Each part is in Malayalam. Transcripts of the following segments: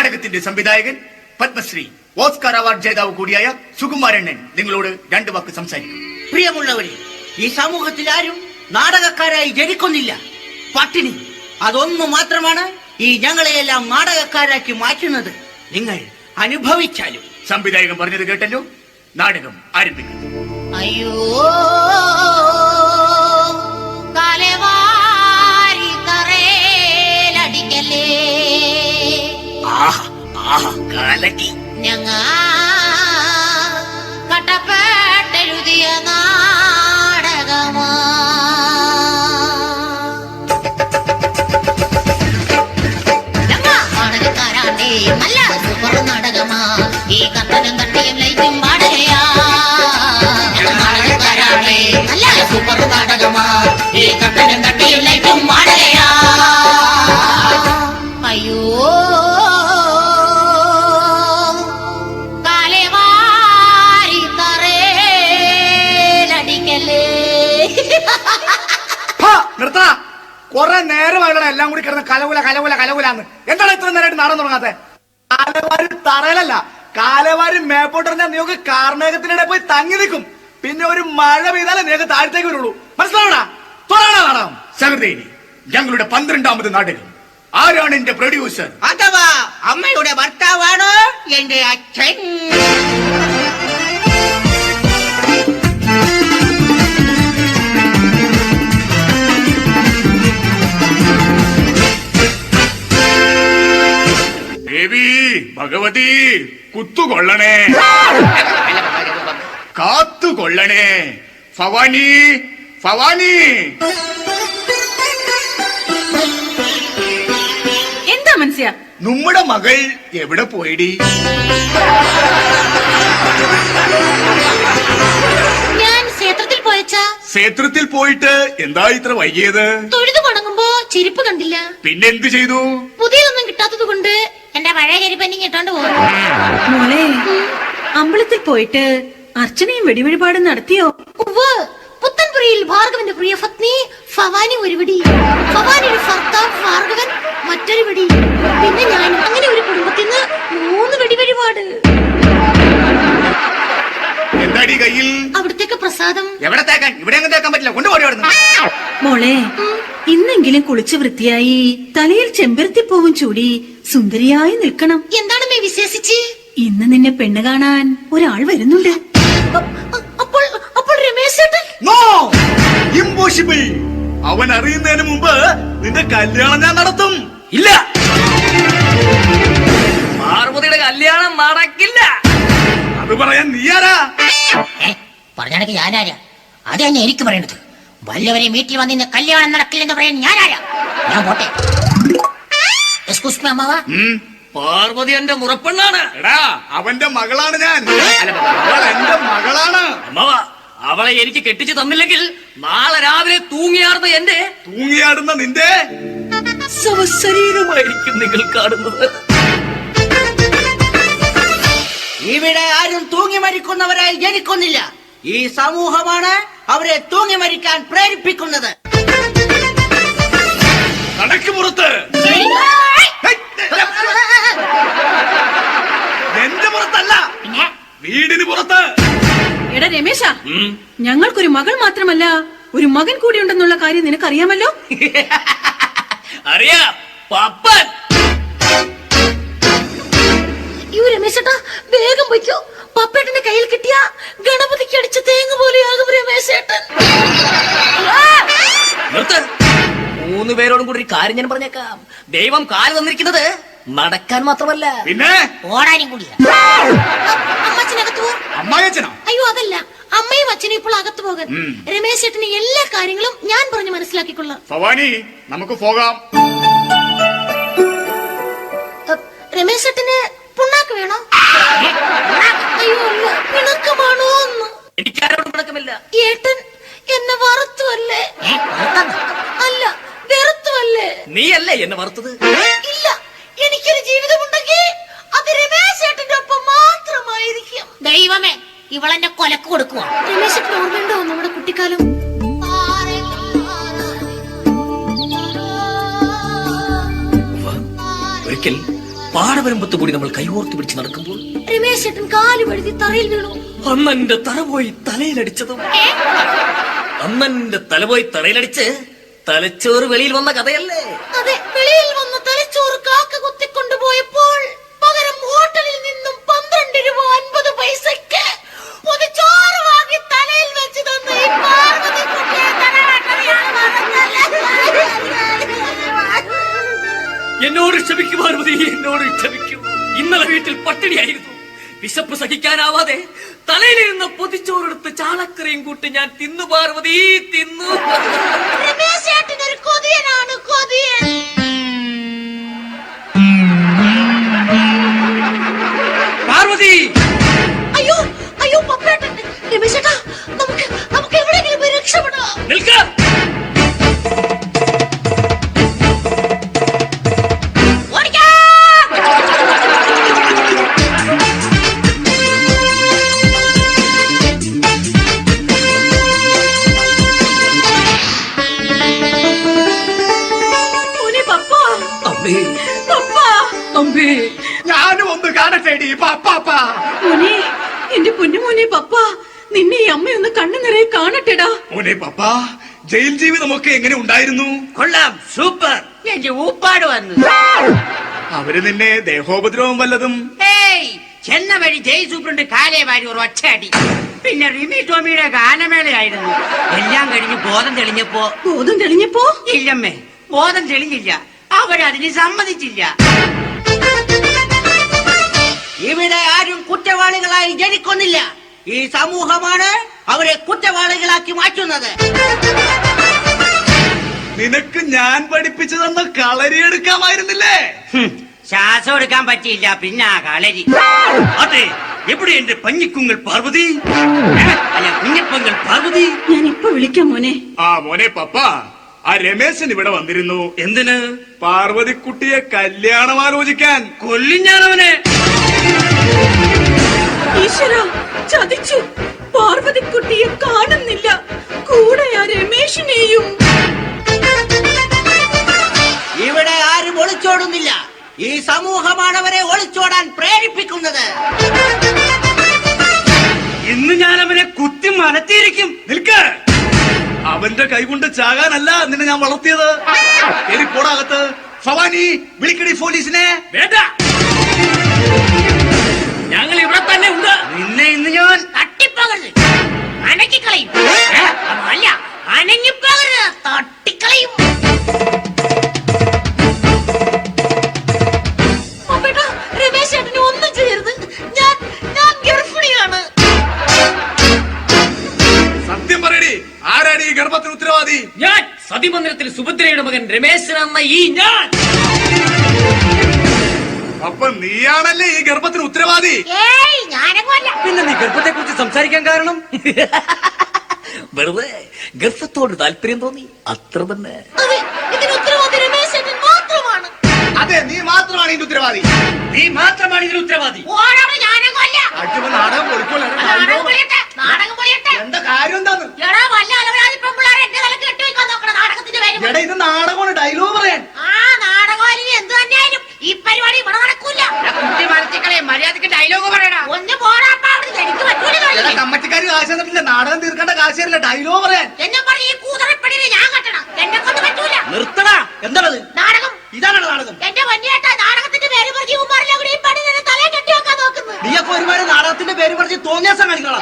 നാടകത്തിന്റെ സംവിധായകൻ പത്മശ്രീ ഓസ്കാർ അവാർഡ് ജേതാവ് കൂടിയായ സുകുമാരണ്ണൻ നിങ്ങളോട് 2 വാക്ക് സംസാരിക്കും. പ്രിയമുള്ളവരെ, ഈ സമൂഹത്തിൽ ആരും നാടകക്കാരായി ജനിക്കുന്നില്ല. പട്ടിണി അതൊന്നു മാത്രമാണ് ഈ ഞങ്ങളെയെല്ലാം നാടകക്കാരാക്കി മാറ്റുന്നത്. നിങ്ങൾ അനുഭവിച്ചാലും. സംവിധായകൻ പറഞ്ഞത് കേട്ടല്ലോ. നാടകം ആരംഭിക്കുന്നു. അയ്യോ കാലവാരി തറേലടിക്കലേ ഞങ്ങ കട്ടപ്പെട്ടെഴുതിയ നാടകമാ നാടകക്കാരാണ്ടേ നല്ല സൂപ്പർ നാടകമാ. ഈ കത്തനും തട്ടിയും ലൈറ്റും പാടുകയാ. നാടകക്കാരാണ്ടേ നല്ല സൂപ്പർ നാടകമാ. ഈ കത്തനും തട്ടിയും ലൈറ്റും പാടുകയാ. അയ്യോ കാലവാരി തറേലടിക്കലേ. നിർത്താ. കൊറേ നേരമായിട്ടാണ് എല്ലാം കൂടി കിടന്ന് കലകുല കലകുല കലകുലാന്ന്. എന്താണ് ഇത്ര നേരമായിട്ട് നാടൻ തുടങ്ങാത്തെ? കാലവാരി തറയിലല്ല, കാലവാരി മേപ്പോട്ടെറിഞ്ഞാൽ നിങ്ങൾക്ക് കാർമേഘത്തിനിടെ പോയി തങ്ങി നിൽക്കും. പിന്നെ ഒരു മഴ പെയ്താലേ നിങ്ങൾക്ക് താഴത്തേക്ക് വരുള്ളൂ. മനസ്സിലാവണ? തുടങ്ങണ നാടകം. സഹൃദയനെ, ഞങ്ങളുടെ 12ാമത് നാടകം. ആരാണ് എന്റെ പ്രൊഡ്യൂസർ? അഥവാ അമ്മയുടെ ഭർത്താവാണ് എന്റെ അച്ഛൻ. ദേവി ഭഗവതി കുത്തുകൊള്ളണേ, കാത്തുകൊള്ളണേ. ഭവാനി ഭവാനി. എന്താ മനസ്സിയ? നമ്മുടെ മകൾ എവിടെ പോയിടി? ഞാൻ ക്ഷേത്രത്തിൽ പോയച്ചാ. ക്ഷേത്രത്തിൽ പോയിട്ട് എന്താ ഇത്ര വൈകിയത്? തൊഴുതു വണങ്ങുമ്പോ ചെരുപ്പ് കണ്ടില്ല. പിന്നെന്ത് ചെയ്തു? പുതിയതൊന്നും കിട്ടാത്തത് കൊണ്ട് എന്റെ പഴയ ചെരുപ്പന്നെ ഇട്ടോണ്ട് പോകും. മോളെ, അമ്പലത്തിൽ പോയിട്ട് അർച്ചനയും വെടിവഴിപാടും നടത്തിയോ? ഉവ്വ്. പുത്തൻപുരയിൽ ഭാർഗവന്റെ പ്രിയ പത്നി ഭവാനി ഒരു വെടി, ഭവാനിയുടെ ഭർത്താവ് ഭാർഗവൻ മറ്റൊരു വെടി, പിന്നെ ഞാൻ. അങ്ങനെ ഒരു കുടുംബത്തിൽ നിന്ന് 3 വെടിവഴിപാട്. എന്താടി കയ്യിൽ? അവിടത്തേക്ക് പ്രസാദം. എവിടെ തേക്കാൻ? ഇവിടെ അങ്ങ് തേക്കാൻ പറ്റില്ല. കൊണ്ടുപോയി. മോളെ, ഇന്നെങ്കിലും കുളിച്ച് വൃത്തിയായി തലയിൽ ചെമ്പരത്തിപ്പൂവും ചൂടി സുന്ദരിയായി നിൽക്കണം. എന്താണമ്മേ വിശേഷിച്ച്? ഇന്ന് നിന്നെ പെണ്ണ് കാണാൻ ഒരാൾ വരുന്നുണ്ട്. അപ്പോൾ രമേശ് ചേട്ടൻ? No, impossible. അവൻ അറിയുന്നതിന് മുമ്പ് നിന്റെ കല്യാണം ഞാൻ നടത്തും. ഇല്ല, പാർവതിയുടെ കല്യാണം നടക്കില്ല. അത് പറയാൻ നീ ആരാ? പറഞ്ഞാണെങ്കിൽ ഞാനാരാ? അത് തന്നെ എനിക്ക് പറയണത്. വല്ലവരെ വീട്ടിൽ വന്നിന്ന് കല്യാണം നടക്കില്ലെന്ന് പറയാൻ ഞാനാരാ? ഞാൻ പോട്ടെ. എക്സ്ക്യൂസ് മീ അമ്മാവ. പാർവതി എന്റെ മുറപ്പെണ്ണാണ്. എടാ, അവന്റെ മകളാണ് ഞാൻ. അവൾ എന്റെ മകളാണ്. അമ്മാവ, അവളെ എനിക്ക് കെട്ടിച്ചു തന്നില്ലെങ്കിൽ നാളെ രാവിലെ തൂങ്ങിയാടുന്ന നിന്റെ ശവശരീരമായിരിക്കും നിങ്ങൾ കാണുന്നത്. ഇവിടെ ആരും തൂങ്ങി മരിക്കുന്നവരായി ജനിക്കുന്നില്ല. ഈ സമൂഹമാണ് അവരെ തൂങ്ങി മരിക്കാൻ പ്രേരിപ്പിക്കുന്നത്. കടക്ക് പുറത്ത്. എന്റെ പുറത്തല്ല, വീടിന് പുറത്ത്. എടാ രമേശ, ഞങ്ങൾക്കൊരു മകൾ മാത്രമല്ല ഒരു മകൻ കൂടി ഉണ്ടെന്നുള്ള കാര്യം നിനക്കറിയാമല്ലോ. അറിയാം, പപ്പൻ. രമേശേട്ടാ, വേഗം പൊയ്ക്കോ. പപ്പേട്ടന്റെ കയ്യിൽ കിട്ടിയ ഗണപതിക്ക് അടിച്ച തേങ്ങ പോലെയാകും രമേശേട്ടൻ. നിർത്ത്. 3 പേരോടും കൂടി ഒരു കാര്യം ഞാൻ പറഞ്ഞേക്കാം. ദൈവം കാല് തന്നിരിക്കുന്നത് നടക്കാൻ മാത്രമല്ല, പിന്നെ ഓടാനും കൂടിയാ. അമ്മച്ചനകത്ത് പോ. അമ്മായച്ചനോ? അയ്യോ, അതല്ല. അമ്മയും അച്ഛനും ഇപ്പോൾ അകത്ത് പോകാൻ. രമേശ് ചേട്ടന് എല്ലാ കാര്യങ്ങളും ഞാൻ പറഞ്ഞ് മനസ്സിലാക്കിക്കൊള്ളാം. ഭവാനി, നമുക്ക് പോകാം. രമേശ് ചേട്ടന് പുണ്ണാക്ക് വേണോ? അയ്യോ അല്ല, പിണക്കമാണോ എന്ന്. എനിക്കാരോടും പിണക്കമില്ല. ഏട്ടൻ എന്നെ വറുത്തുവല്ലേ? അല്ല, വെറുത്തുവല്ലേ? നീയല്ലേ എന്നെ വറുത്തത്? ഇല്ല, എനിക്കൊരു ജീവിതമുണ്ടെങ്കിൽ അത് രമേശ് ചേട്ടന്റെ ഒപ്പം മാത്രമായിരിക്കും. ദൈവമേ, ഇവളെന്നെ കൊലക്ക് കൊടുക്കുക. രമേശ് ചേട്ടൻ ഓർമ്മയുണ്ടോ നമ്മുടെ കുട്ടിക്കാലം? ഒരിക്കൽ പാടവരമ്പത്ത് കൂടി നമ്മൾ കൈകോർത്ത് പിടിച്ച് നടക്കുമ്പോൾ രമേശ് ചേട്ടൻ കാല് വഴുതി തറയിൽ വീണു. അന്നെന്റെ തല പോയി തലയിലടിച്ചതും അന്നെന്റെ തല പോയി തലയിലടിച്ച് തലച്ചോറ് വെളിയിൽ വന്ന കഥയല്ലേ? അതെ, വെളിയിൽ വന്ന തലച്ചോറ് കാക്ക കുത്തിക്കൊണ്ടുപോയപ്പോൾ പകരം ഹോട്ടലിൽ നിന്നും 12 രൂപ 50 പൈസക്ക് പൊതിച്ചോറ് വാങ്ങി തലയിൽ വെച്ച് തന്ന ഈ പാർവതിക്കുട്ടിയെ തലവാട്ടറിയാണ് എന്നോട് ക്ഷമിക്കൂ പാർവതി, എന്നോട് ക്ഷമിക്കൂ. ഇന്നലെ വീട്ടിൽ പട്ടിണിയായിരുന്നു. വിശപ്പ് സഹിക്കാനാവാതെ തലയിലിരുന്ന പൊതിച്ചോറെടുത്ത് ചാളക്കറിയും കൂട്ടി ഞാൻ തിന്നു പാർവതി, തിന്നു. രമേശ് ചേട്ടനൊരു കൊതിയനാണ്, കൊതിയൻ. പാർവതി, അയ്യോ അയ്യോ പപ്പേട്ടൻ. രമേശ് ചേട്ടാ, നമുക്ക് എവിടെയെങ്കിലും പോയി രക്ഷപ്പെടാം. നിൽക്ക. ഞാനും ഒന്ന് കാണട്ടേടി പാപ്പാ. മോനെ, എന്റെ പൊന്നുമോനെ പപ്പ, നിന്നെ ഈ അമ്മയൊന്ന് കണ്ണു നിറയെ കാണട്ടെടാ. മോനെ പാപ്പാ, ജയിൽ ജീവിതമൊക്കെ എങ്ങനെ ഉണ്ടായിരുന്നു? കൊള്ളാം, സൂപ്പർ. എന്റെ ഊപ്പാട് വന്നു. അവര് നിന്നെ ദേഹോപദ്രവം വല്ലതും? ഏയ്, ചെന്ന വഴി ജയ് സൂപ്രണ്ട് കാലേ വാരി ഒരു ഒറ്റയടി. പിന്നെ റിമി ടോമിയുടെ ഗാനമേളയായിരുന്നു. എല്ലാം കഴിഞ്ഞ് ബോധം തെളിഞ്ഞപ്പോ ബോധം തെളിഞ്ഞപ്പോ ഇല്ലമ്മേ, ബോധം തെളിഞ്ഞില്ല. അവരതിന് സമ്മതിച്ചില്ല. ഇവിടെ ആരും കുറ്റവാളികളായി ജനിക്കുന്നില്ല. ഈ സമൂഹമാണ് അവരെ കുറ്റവാളികളാക്കി മാറ്റുന്നത്. നിനക്ക് ഞാൻ പഠിപ്പിച്ചു തന്ന കളരിയെടുക്കാമായിരുന്നില്ലേ? ശ്വാസം എടുക്കാൻ പറ്റിയില്ല, പിന്നെ ആ കളരി. അതെ, എവിടെ എന്റെ പഞ്ഞിക്കുങ്ങൾ പാർവതി? അല്ല, കുഞ്ഞപ്പങ്ങൾ പാർവതി. ഞാൻ ഇപ്പൊ വിളിക്കാം മോനെ. ആ മോനെ പപ്പ, ആ രമേശൻ ഇവിടെ വന്നിരുന്നു. എന്തിന്? പാർവതിക്കുട്ടിയെ കല്യാണം ആലോചിക്കാൻ. കൊല്ലും ഞാനവനെ. ഈശ്വര, ചതിച്ചു. പാർവതിക്കുട്ടിയെ കാണുന്നില്ല, കൂടെ ആ രമേശിനെയും. ഇവിടെ ആരും ഒളിച്ചോടുന്നില്ല. ഈ സമൂഹമാണ് അവരെ ഒളിച്ചോടാൻ പ്രേരിപ്പിക്കുന്നത്. ഇന്ന് ഞാൻ അവനെ കുത്തി മലത്തിയിരിക്കും. നിൽക്ക. അവന്റെ കൈകൊണ്ട് ചാകാനല്ല നിന്നെ ഞാൻ വളർത്തിയത്. പോടാകത്ത്. ഭവാനി, വിളിക്കടി പോലീസിനെ. വേണ്ട, ഞങ്ങൾ ഇവിടെ തന്നെ ഉണ്ട്. നിന്നെ ഇന്ന് ഞാൻ തട്ടിപ്പകരുത്, അനക്കിക്കളയും. അല്ല, അനങ്ങിപ്പകരുത്, തട്ടിക്കളയും. പപ്പേട്ടാ, രമേശ് ചേട്ടന് ഒന്നും ചെയ്യരുത്. ഞാൻ ഗർഭിണിയാണ്. സത്യം പറയടി, ആരാടി ഈ ഗർഭത്തിന് ഉത്തരവാദി? ഞാൻ സതിമന്ദിരത്തിൽ സുഭദ്രയുടെ മകൻ രമേശൻ എന്ന ഈ ഞാൻ. അപ്പൊ നീയാണല്ലേ ഈ ഗർഭത്തിന് ഉത്തരവാദി? ഏയ്, ഞാനങ്ങല്ല. പിന്നെ നീ ഗർഭത്തെ കുറിച്ച് സംസാരിക്കാൻ കാരണം? വെറുതെ ഗർഭത്തോട് താല്പര്യം തോന്നി, അത്ര തന്നെ. അതെ, ഇതിന് ഉത്തരവാദി രമേശ് ചേട്ടൻ മാത്രമാണ്. അതെ, നീ മാത്രമാണ് ഇതിന്റെ ഉത്തരവാദി. നീ മാത്രമാണ് ഇതിന് ഉത്തരവാദി. ഓടാണ്, ഞാനങ്ങല്ല. നാടകം പൊളിക്കോളെ. നാടകം പൊളിയട്ടെ, നാടകം പൊളിയട്ടെ. എന്താ കാര്യം എന്താന്ന്? എടാ, വല്ല അലവരാതി പെമ്പിള്ളാരെ എന്റെ തലക്ക് കെട്ടിവെക്കാൻ നോക്കണം നാടകത്തിന്റെ പേര്. എടാ, ഇത് നാടകമാണ്, ഡയലോഗ് പറയാൻ. ആ നാടകം എന്ത് തന്നെയായാലും ഈ പരിപാടി ഇവിടെ നടക്കൂല. കുട്ടി മരത്തിക്കളെ, മര്യാദക്ക് ഡയലോഗ് പറയടാ. ഒന്ന് പോടാപ്പ, അവിടെ എനിക്ക് പറ്റൂല. എടാ, കമ്മറ്റിക്കാര് കാശ് തന്നിട്ടില്ല, നാടകം തീർക്കേണ്ട കാശല്ല, ഡയലോഗ് പറയാൻ. എന്നെ പറഞ്ഞ ഈ കൂതറപ്പടിനെ ഞാൻ കെട്ടണം. എന്നെ കൊണ്ട് പറ്റൂല. നിർത്തടാ. എന്താണത്? നാടകം. ഇതാണോ നാടകം? എന്റെ വന്യേട്ട നാടകത്തിന്റെ പേര് പറഞ്ഞ് ഉമ്മാറിലെ കൂടി ഈ പണി തന്നെ തലയെ കെട്ടി വെക്കാൻ നോക്കുന്നു. നീയൊക്കെ ഒരുപാട് നാടകത്തിന്റെ പേര് പറഞ്ഞ് തോന്നിയാസം കാണിക്കണം.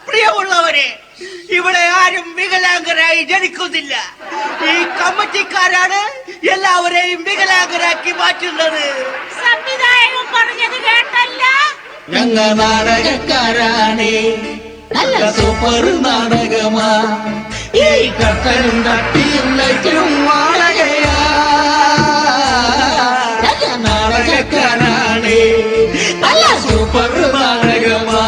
പ്രിയമുള്ളവരെ, ഇവിടെ ആരും വികലാംഗരായി ജനിക്കുന്നില്ല. ഈ കമ്മിറ്റിക്കാരാണ് എല്ലാവരെയും വികലാംഗരാക്കി മാറ്റുന്നത്. സംവിധായകൻ പറഞ്ഞത് കേട്ടല്ല. ഞങ്ങ നാടകക്കാരാണേ, നല്ല സൂപ്പർ നാടകമാ. ഈ കട്ടനും തട്ടിയും ലൈറ്റും വാടകയാ. നല്ല നാടകക്കാരാണേ, നല്ല സൂപ്പർ നാടകമാ.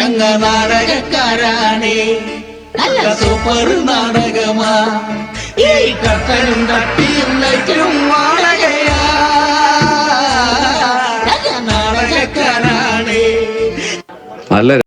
ഞങ്ങ നാടകക്കാരാണേ നല്ല സൂപ്പർ നാടകമാ ഈ കട്ടനും തട്ടിയും ലൈറ്റും